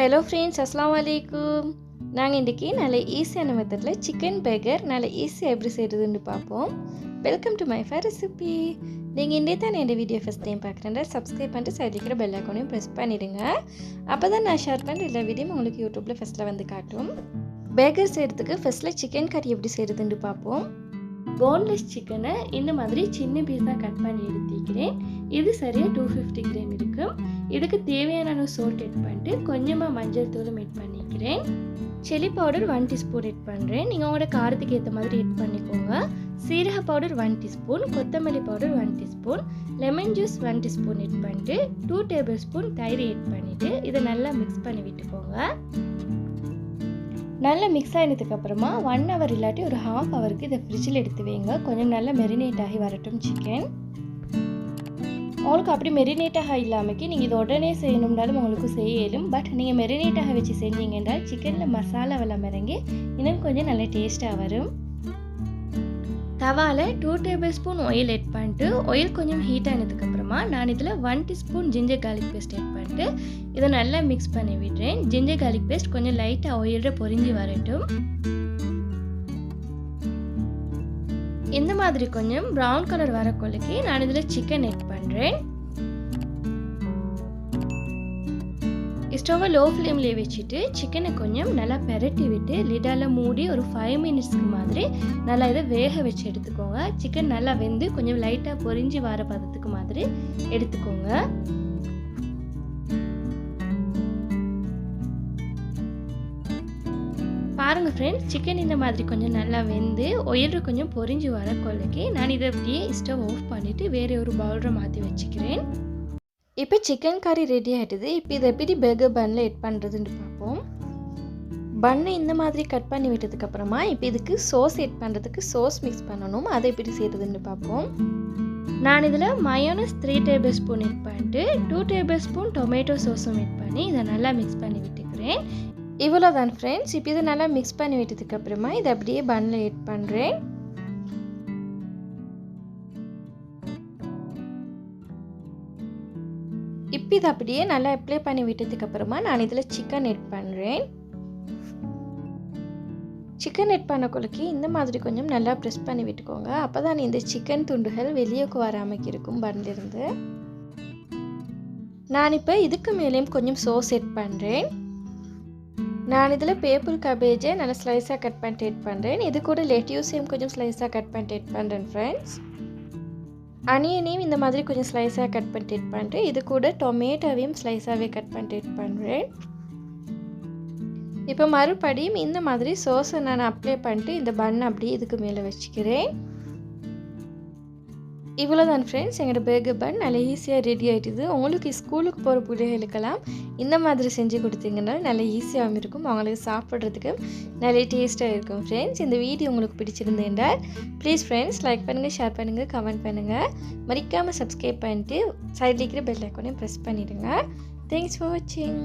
Hello friends, அஸ்ஸலாமு அலைக்கும். நாங்கள் இன்றைக்கி நல்ல ஈஸியான மெத்தடில் சிக்கன் பர்கர் நல்ல ஈஸியாக எப்படி செய்கிறதுன்னு பார்ப்போம். வெல்கம் டு மைஃபா ரெசிபி. நீங்கள் இன்றைய தான் என் வீடியோ ஃபஸ்ட் டைம் பார்க்குறேன், சப்ஸ்கிரைப் பண்ணிட்டு சைடில் இருக்கிற பெல் ஐக்கானையும் ப்ரெஸ் பண்ணிவிடுங்க. அப்போ தான் நான் ஷேர் பண்ணுற எல்லா வீடியோவும் உங்களுக்கு யூடியூப்பில் ஃபஸ்ட்டில் வந்து காட்டும். பர்கர் செய்கிறதுக்கு ஃபஸ்ட்டில் சிக்கன் கறி எப்படி செய்கிறதுன்னு பார்ப்போம். போன்லெஸ் சிக்கனை இந்த மாதிரி சின்ன பீஸாக கட் பண்ணி எடுத்துக்கிறேன். இது சரியாக 250 கிராம் இருக்கும். இதுக்கு தேவையான சோல்ட் எட் பண்ணிட்டு கொஞ்சமாக மஞ்சள் தூளும் எட் பண்ணிக்கிறேன். சில்லி பவுடர் 1 டீஸ்பூன் எட் பண்ணுறேன். நீங்கள் உங்களோட காரத்துக்கு ஏற்ற மாதிரி எட் பண்ணிக்கோங்க. சீரக பவுடர் 1 டீஸ்பூன், கொத்தமல்லி powder 1 teaspoon, lemon juice 1 teaspoon add பண்ணிட்டு 2 டேபிள் ஸ்பூன் தயிர் எட் பண்ணிவிட்டு இதை நல்லா மிக்ஸ் பண்ணி விட்டுக்கோங்க. நல்லா மிக்ஸ் ஆகினதுக்கப்புறமா 1 ஹவர் இல்லாட்டி ஒரு ஹாஃப் ஹவருக்கு இதை ஃப்ரிட்ஜில் எடுத்து வைங்க. கொஞ்சம் நல்லா மெரினேட் ஆகி வரட்டும் சிக்கன். உங்களுக்கு அப்படி மெரினேட்டாக இல்லாமக்கி நீங்கள் இதை உடனே செய்யணும்னாலும் உங்களுக்கு செய்ய இயலும். பட் நீங்கள் மெரினேட்டாக வச்சு செஞ்சீங்கன்னா சிக்கனில் மசாலாவெல்லாம் இறங்கி இன்னும் கொஞ்சம் நல்லா டேஸ்ட்டாக வரும். தவாவில் 2 டேபிள் ஸ்பூன் ஆயில் எட் பண்ணிட்டு ஆயில் கொஞ்சம் ஹீட் ஆனதுக்கப்புறமா நான் இதில் 1 டீஸ்பூன் ஜிஞ்சர் கார்லிக் பேஸ்ட் எட் பண்ணிட்டு இதை நல்லா மிக்ஸ் பண்ணி விடுறேன். ஜிஞ்சர் கார்லிக் பேஸ்ட் கொஞ்சம் லைட்டாக ஆயிலில் பொரிஞ்சு வரட்டும். இந்த மாதிரி கொஞ்சம் ப்ரௌன் கலர் வரக்கொள்ளைக்கு நான் இதில் சிக்கன் எட் பண்ணுறேன். ஸ்டவ்வை லோ ஃப்ளேம்லேயே வச்சுட்டு சிக்கனை கொஞ்சம் நல்லா பெரட்டி விட்டு லிடால் மூடி ஒரு 5 மினிட்ஸ்க்கு மாதிரி நல்லா இதை வேக வச்சு எடுத்துக்கோங்க. சிக்கன் நல்லா வெந்து கொஞ்சம் லைட்டாக பொரிஞ்சு வர பதத்துக்கு மாதிரி எடுத்துக்கோங்க. பாருங்கள் ஃப்ரெண்ட்ஸ், சிக்கன் இந்த மாதிரி கொஞ்சம் நல்லா வெந்து ஒயிறு கொஞ்சம் பொரிஞ்சு வர கொள்ளைக்கு நான் இதை அப்படியே ஸ்டவ் ஆஃப் பண்ணிவிட்டு வேறு ஒரு பவுலில் மாற்றி வச்சுக்கிறேன். இப்போ சிக்கன் கறி ரெடி ஆகிடுது. இப்போ இதை எப்படி பர்கர் பன்னில் எட் பண்ணுறதுன்னு பார்ப்போம். பன்னை இந்த மாதிரி கட் பண்ணி விட்டதுக்கப்புறமா இப்போ இதுக்கு சோஸ் எட் பண்ணுறதுக்கு சோஸ் மிக்ஸ் பண்ணணும். அதை எப்படி செய்கிறதுன்னு பார்ப்போம். நான் இதில் மயோனஸ் 3 டேபிள் ஸ்பூன் எட் பண்ணிட்டு 2 டேபிள் ஸ்பூன் டொமேட்டோ சோஸும் எட் பண்ணி இதை நல்லா மிக்ஸ் பண்ணி விட்டுக்கிறேன். இவ்வளோ தான் ஃப்ரெண்ட்ஸ். இப்போ இதை நல்லா மிக்ஸ் பண்ணி விட்டதுக்கப்புறமா இதை அப்படியே பன்னில் எட் பண்ணுறேன். இப்போ இதை அப்படியே நல்லா அப்ளை பண்ணி விட்டதுக்கப்புறமா நான் இதில் சிக்கன் எட் பண்ணுறேன். சிக்கன் எட் பண்ணக்குள்ளக்கு இந்த மாதிரி கொஞ்சம் நல்லா ப்ரெஸ் பண்ணி விட்டுக்கோங்க. அப்போ தான் இந்த சிக்கன் துண்டுகள் வெளியே வராமல் இருக்கும் பன்னிலிருந்து. நான் இப்போ இதுக்கு மேலேயும் கொஞ்சம் சோஸ் எட் பண்ணுறேன். நான் இதில் பேப்பர் கேபேஜை நல்லா ஸ்லைஸாக கட் பண்ணிட்டு எட் பண்ணுறேன். இது கூட லெட்யூஸையும் கொஞ்சம் ஸ்லைஸாக கட் பண்ணிட்டு எட் பண்ணுறேன் ஃப்ரெண்ட்ஸ். அனியனையும் இந்த மாதிரி கொஞ்சம் ஸ்லைஸாக கட் பண்ணிட்டு எட் பண்ணிட்டு இது கூட டொமேட்டோவையும் ஸ்லைஸாகவே கட் பண்ணிட்டு எட் பண்ணுறேன். இப்போ மறுபடியும் இந்த மாதிரி சோஸை நான் அப்ளை பண்ணிட்டு இந்த பன் அப்படியே இதுக்கு மேலே வச்சுக்கிறேன். இவ்வளோ தான் ஃப்ரெண்ட்ஸ், எங்களோட பர்கர் பன் நல்லா ஈஸியாக ரெடி ஆகிடுது. உங்களுக்கு ஸ்கூலுக்கு போகிற பிள்ளைகளுக்கெல்லாம் இந்த மாதிரி செஞ்சு கொடுத்தீங்கன்னா நல்லா ஈஸியாகவும் இருக்கும், அவங்களுக்கு சாப்பிட்றதுக்கு நல்ல டேஸ்ட்டாக இருக்கும். ஃப்ரெண்ட்ஸ், இந்த வீடியோ உங்களுக்கு பிடிச்சிருந்தேன்டா ப்ளீஸ் ஃப்ரெண்ட்ஸ் லைக் பண்ணுங்கள், ஷேர் பண்ணுங்கள், கமெண்ட் பண்ணுங்கள். மறக்காமல் சப்ஸ்கிரைப் பண்ணிட்டு சைடில் இருக்கிற பெல் ஐக்கானையும் ப்ரெஸ் பண்ணிவிடுங்க. தேங்க்ஸ் ஃபார் வாட்சிங்.